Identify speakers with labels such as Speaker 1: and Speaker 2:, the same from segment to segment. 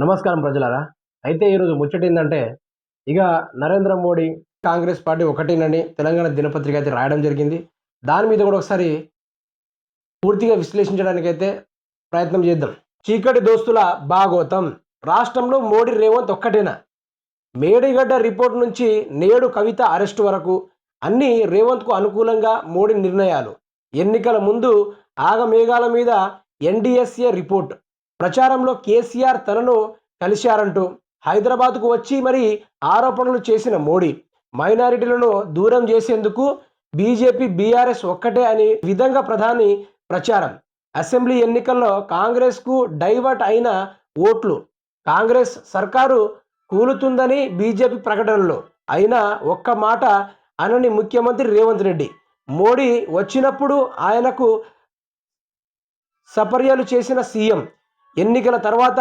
Speaker 1: నమస్కారం ప్రజలారా. అయితే ఈరోజు ముచ్చటేందంటే, ఇక నరేంద్ర మోడీ, కాంగ్రెస్ పార్టీ ఒకటేనని తెలంగాణ దినపత్రిక అయితే రాయడం జరిగింది. దాని మీద కూడా ఒకసారి పూర్తిగా విశ్లేషించడానికైతే ప్రయత్నం చేద్దాం. చీకటి దోస్తుల భాగోతం. రాష్ట్రంలో మోడీ, రేవంత్ ఒక్కటేనా? మేడిగడ్డ రిపోర్ట్ నుంచి నేడు కవిత అరెస్టు వరకు అన్నీ రేవంత్కు అనుకూలంగా మోడీ నిర్ణయాలు. ఎన్నికల ముందు ఆగమేఘాల మీద ఎన్డీఎస్ఏ రిపోర్ట్. ప్రచారంలో కేసీఆర్ తనను కలిశారంటూ హైదరాబాద్కు వచ్చి మరి ఆరోపణలు చేసిన మోడీ, మైనారిటీలను దూరం చేసేందుకు బీజేపీ బీఆర్ఎస్ ఒక్కటే అని విధంగా ప్రధాని ప్రచారం. అసెంబ్లీ ఎన్నికల్లో కాంగ్రెస్కు డైవర్ట్ అయిన ఓట్లు. కాంగ్రెస్ సర్కారు కూలుతుందని బీజేపీ ప్రకటనలో. అయినా ఒక్క మాట అనని ముఖ్యమంత్రి రేవంత్ రెడ్డి. మోడీ వచ్చినప్పుడు ఆయనకు సపర్యలు చేసిన సీఎం. ఎన్నికల తర్వాత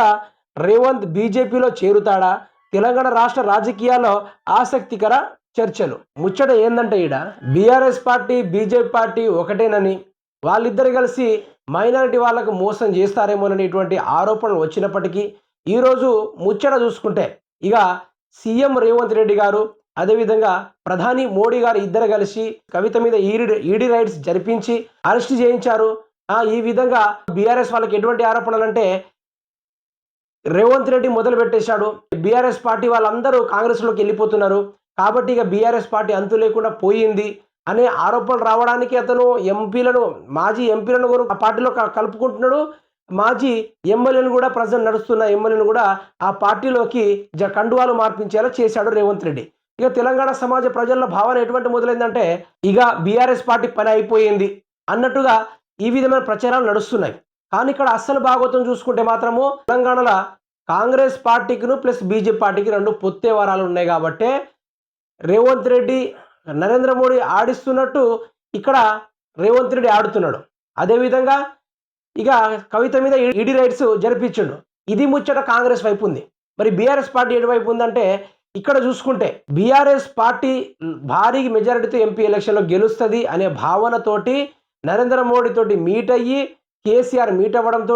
Speaker 1: రేవంత్ బీజేపీలో చేరుతాడా? తెలంగాణ రాష్ట్ర రాజకీయాల్లో ఆసక్తికర చర్చలు. ముచ్చట ఏందంటే ఈడ బీఆర్ఎస్ పార్టీ, బీజేపీ పార్టీ ఒకటేనని, వాళ్ళిద్దరు కలిసి మైనారిటీ వాళ్ళకు మోసం చేస్తారేమోననేటువంటి ఆరోపణలు వచ్చినప్పటికీ ఈరోజు ముచ్చట చూసుకుంటే ఇక సీఎం రేవంత్ రెడ్డి గారు, అదేవిధంగా ప్రధాని మోడీ గారు ఇద్దరు కలిసి కవిత మీద ఈడీ రైడ్స్ జరిపించి అరెస్ట్ చేయించారు. ఈ విధంగా బీఆర్ఎస్ వాళ్ళకి ఎటువంటి ఆరోపణలు అంటే, రేవంత్ రెడ్డి మొదలు పెట్టేశాడు. బీఆర్ఎస్ పార్టీ వాళ్ళందరూ కాంగ్రెస్లోకి వెళ్ళిపోతున్నారు కాబట్టి ఇక బీఆర్ఎస్ పార్టీ అంతు లేకుండా పోయింది అనే ఆరోపణలు రావడానికి అతను మాజీ ఎంపీలను కూడా ఆ పార్టీలో కలుపుకుంటున్నాడు. మాజీ ఎమ్మెల్యేలు కూడా ప్రజెంట్ నడుస్తున్న ఎమ్మెల్యేలు కూడా ఆ పార్టీలోకి కండువాలు మార్పించేలా చేశాడు రేవంత్ రెడ్డి. ఇక తెలంగాణ సమాజ ప్రజల్లో భావన ఎటువంటి మొదలైందంటే, ఇక బీఆర్ఎస్ పార్టీ పని అయిపోయింది అన్నట్టుగా ఈ విధమైన ప్రచారాలు నడుస్తున్నాయి. కానీ ఇక్కడ అస్సలు భాగోతం చూసుకుంటే మాత్రము తెలంగాణలో కాంగ్రెస్ పార్టీకిను ప్లస్ బీజేపీ పార్టీకి రెండు పొత్తే వరాలు ఉన్నాయి కాబట్టి రేవంత్ రెడ్డి, నరేంద్ర మోడీ ఆడిస్తున్నట్టు ఇక్కడ రేవంత్ రెడ్డి ఆడుతున్నాడు. అదేవిధంగా ఇక కవిత మీద ఈడీ రైట్స్ జరిపించిండు. ఇది ముచ్చట కాంగ్రెస్ వైపు ఉంది. మరి బీఆర్ఎస్ పార్టీ ఎటువైపు ఉందంటే, ఇక్కడ చూసుకుంటే బీఆర్ఎస్ పార్టీ భారీ మెజారిటీతో ఎంపీ ఎలక్షన్లో గెలుస్తుంది అనే భావనతోటి నరేంద్ర మోడీ తోటి మీట్ అయ్యి కేసీఆర్ మీట్ అవ్వడంతో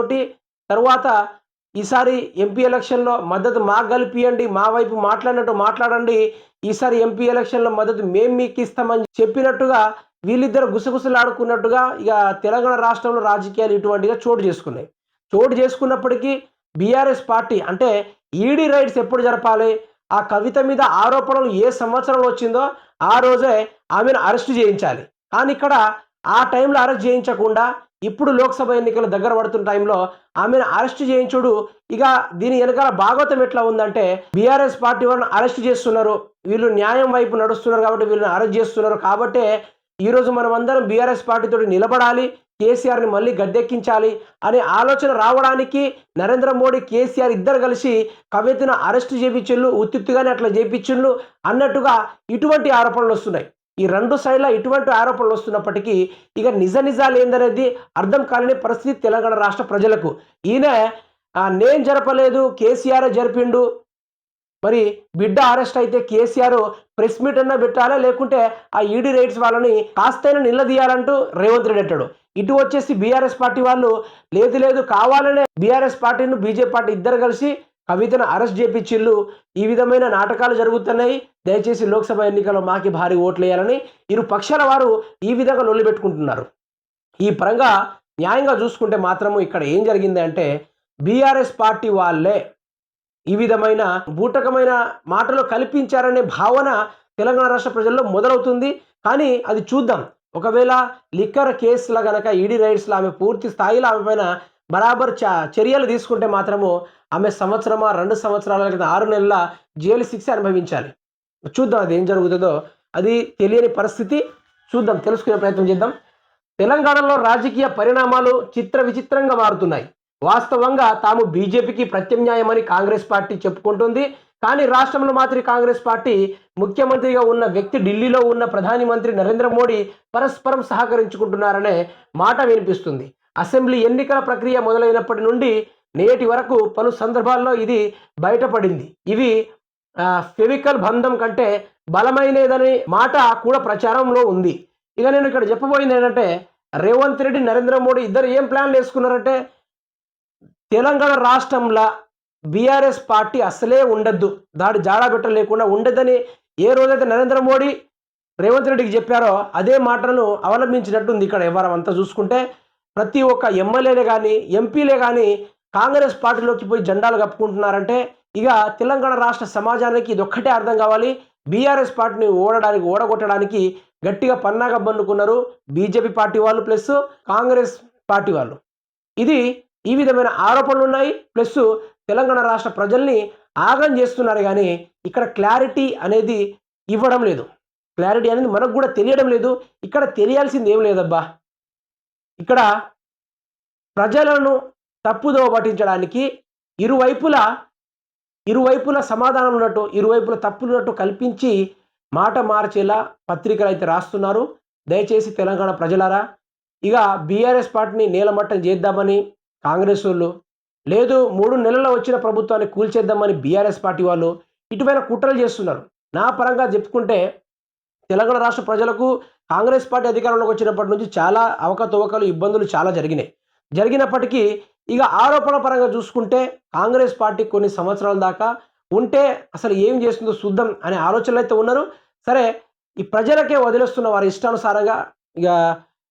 Speaker 1: తర్వాత ఈసారి ఎంపీ ఎలక్షన్లో మద్దతు మాకు కలిపియండి, మా వైపు మాట్లాడినట్టు మాట్లాడండి, ఈసారి ఎంపీ ఎలక్షన్లో మద్దతు మేము మీకు ఇస్తామని చెప్పినట్టుగా వీళ్ళిద్దరు గుసగుసలాడుకున్నట్టుగా ఇక తెలంగాణ రాష్ట్రంలో రాజకీయాలు ఇటువంటిగా చోటు చేసుకున్నప్పటికీ బీఆర్ఎస్ పార్టీ అంటే ఈడీ రైట్స్ ఎప్పుడు జరపాలి, ఆ కవిత మీద ఆరోపణలు ఏ సంవత్సరంలో వచ్చిందో ఆ రోజే ఆమెను అరెస్ట్ చేయించాలి. కానీ ఇక్కడ ఆ టైంలో అరెస్ట్ చేయించకుండా ఇప్పుడు లోక్సభ ఎన్నికలు దగ్గర పడుతున్న టైంలో ఆమెను అరెస్ట్ చేయించుడు. ఇక దీని వెనకాల భాగవతం ఎట్లా ఉందంటే, బీఆర్ఎస్ పార్టీ వాళ్ళని అరెస్ట్ చేస్తున్నారు, వీళ్ళు న్యాయం వైపు నడుస్తున్నారు కాబట్టి వీళ్ళని అరెస్ట్ చేస్తున్నారు కాబట్టి ఈరోజు మనం అందరం బీఆర్ఎస్ పార్టీతో నిలబడాలి, కేసీఆర్ని మళ్ళీ గద్దెక్కించాలి అనే ఆలోచన రావడానికి నరేంద్ర మోడీ, కేసీఆర్ ఇద్దరు కలిసి కవితను అరెస్ట్ చేయించుళ్ళు, ఉత్తుగానే అట్లా చేయించుళ్ళు అన్నట్టుగా ఇటువంటి ఆరోపణలు వస్తున్నాయి. ఈ రెండు సైడ్ల ఇటువంటి ఆరోపణలు వస్తున్నప్పటికీ ఇక నిజాలు ఏందనేది అర్థం కాలేని పరిస్థితి తెలంగాణ రాష్ట్ర ప్రజలకు. ఈయన నేను జరపలేదు, కేసీఆర్ జరిపిండు, మరి బిడ్డ అరెస్ట్ అయితే కేసీఆర్ ప్రెస్ మీట్ అన్నా పెట్టాలా, లేకుంటే ఆ ఈడీ రైట్స్ వాళ్ళని కాస్తైనా నిలదీయాలంటూ రేవంత్ రెడ్డి అంటాడు. ఇటు వచ్చేసి బీఆర్ఎస్ పార్టీ వాళ్ళు లేదు కావాలనే బీఆర్ఎస్ పార్టీను బీజేపీ పార్టీ ఇద్దరు కలిసి కవితను అరెస్ట్ చేపించిళ్ళు. ఈ విధమైన నాటకాలు జరుగుతున్నాయి, దయచేసి లోక్సభ ఎన్నికల్లో మాకి భారీ ఓట్లు వేయాలని ఇరు పక్షాల వారు ఈ విధంగా లొల్లి పెట్టుకుంటున్నారు. ఈ పరంగా న్యాయంగా చూసుకుంటే మాత్రము ఇక్కడ ఏం జరిగింది అంటే, బీఆర్ఎస్ పార్టీ వాళ్ళే ఈ విధమైన బూటకమైన మాటలు కల్పించారనే భావన తెలంగాణ రాష్ట్ర ప్రజల్లో మొదలవుతుంది. కానీ అది చూద్దాం. ఒకవేళ లిక్కర్ కేసులో గనక ఈడీ రైట్స్లో ఆమె పూర్తి స్థాయిలో ఆమె పైన బరాబర్ చర్యలు తీసుకుంటే మాత్రము ఆమె సంవత్సరమా 2 సంవత్సరాల లేదా 6 నెలల జైలు శిక్ష అనుభవించాలి. చూద్దాం అది ఏం జరుగుతుందో, అది తెలియని పరిస్థితి. చూద్దాం, తెలుసుకునే ప్రయత్నం చేద్దాం. తెలంగాణలో రాజకీయ పరిణామాలు విచిత్రంగా మారుతున్నాయి. వాస్తవంగా తాము బీజేపీకి ప్రత్యామ్నాయమని కాంగ్రెస్ పార్టీ చెప్పుకుంటుంది. కానీ రాష్ట్రంలో మాత్రం కాంగ్రెస్ పార్టీ ముఖ్యమంత్రిగా ఉన్న వ్యక్తి, ఢిల్లీలో ఉన్న ప్రధానమంత్రి నరేంద్ర మోడీ పరస్పరం సహకరించుకుంటున్నారనే మాట వినిపిస్తుంది. అసెంబ్లీ ఎన్నికల ప్రక్రియ మొదలైనప్పటి నుండి నేటి వరకు పలు సందర్భాల్లో ఇది బయటపడింది. ఇవి ఫెవికల్ బంధం కంటే బలమైనదనే మాట కూడా ప్రచారంలో ఉంది. ఇక నేను ఇక్కడ చెప్పబోయింది ఏంటంటే, రేవంత్ రెడ్డి, నరేంద్ర మోడీ ఇద్దరు ఏం ప్లాన్లు వేసుకున్నారంటే, తెలంగాణ రాష్ట్రంలో బీఆర్ఎస్ పార్టీ అస్సలే ఉండద్దు, దాడి జాడా బిట్ట లేకుండా ఉండద్దని ఏ రోజైతే నరేంద్ర మోడీ రేవంత్ రెడ్డికి చెప్పారో అదే మాటలను అవలంబించినట్టుంది. ఇక్కడ వ్యవహారం అంతా చూసుకుంటే ప్రతి ఒక్క ఎమ్మెల్యేలే కానీ ఎంపీలే కానీ కాంగ్రెస్ పార్టీలోకి పోయి జెండాలు కప్పుకుంటున్నారంటే ఇక తెలంగాణ రాష్ట్ర సమాజానికి ఇది ఒక్కటే అర్థం కావాలి, బీఆర్ఎస్ పార్టీని ఓడగొట్టడానికి గట్టిగా పన్నాగ బన్నుకున్నారు బీజేపీ పార్టీ వాళ్ళు ప్లస్ కాంగ్రెస్ పార్టీ వాళ్ళు. ఇది ఈ విధమైన ఆరోపణలు ఉన్నాయి. ప్లస్ తెలంగాణ రాష్ట్ర ప్రజల్ని ఆగం చేస్తున్నారు కానీ ఇక్కడ క్లారిటీ అనేది ఇవ్వడం లేదు. క్లారిటీ అనేది మనకు కూడా తెలియడం లేదు. ఇక్కడ తెలియాల్సింది ఏం లేదబ్బా, ఇక్కడ ప్రజలను తప్పుదోవ పట్టించడానికి ఇరువైపుల సమాధానం ఉన్నట్టు ఇరువైపుల తప్పులున్నట్టు కల్పించి మాట మార్చేలా పత్రికలు అయితే రాస్తున్నారు. దయచేసి తెలంగాణ ప్రజలారా, ఇక బీఆర్ఎస్ పార్టీని నేలమట్టం చేద్దామని కాంగ్రెస్ వాళ్ళు, లేదు 3 నెలల్లో వచ్చిన ప్రభుత్వాన్ని కూల్చేద్దామని బీఆర్ఎస్ పార్టీ వాళ్ళు ఇటువైన కుట్రలు చేస్తున్నారు. నా పరంగా చెప్పుకుంటే తెలంగాణ రాష్ట్ర ప్రజలకు కాంగ్రెస్ పార్టీ అధికారంలోకి వచ్చినప్పటి నుంచి చాలా అవకతవకలు ఇబ్బందులు చాలా జరిగినప్పటికీ ఇక ఆరోపణ పరంగా చూసుకుంటే కాంగ్రెస్ పార్టీ కొన్ని సంవత్సరాల దాకా ఉంటే అసలు ఏం చేస్తుందో చూద్దాం అనే ఆలోచనలు అయితే ఉన్నారు. సరే, ఈ ప్రజలకే వదిలేస్తున్న వారి ఇష్టానుసారంగా ఇక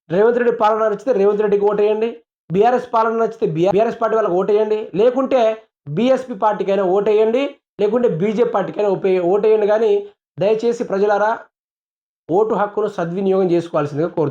Speaker 1: రేవంత్ రెడ్డి పాలన నచ్చితే రేవంత్ రెడ్డికి ఓటేయండి, బీఆర్ఎస్ పాలన నచ్చితే బీఆర్ఎస్ పార్టీ వాళ్ళకి ఓటేయండి, లేకుంటే బీఎస్పీ పార్టీకైనా ఓటేయండి, లేకుంటే బీజేపీ పార్టీకైనా ఓటేయండి. కానీ దయచేసి ప్రజలారా ఓటు హక్కును సద్వినియోగం చేసుకోవాల్సిందిగా కోరుతున్నాను.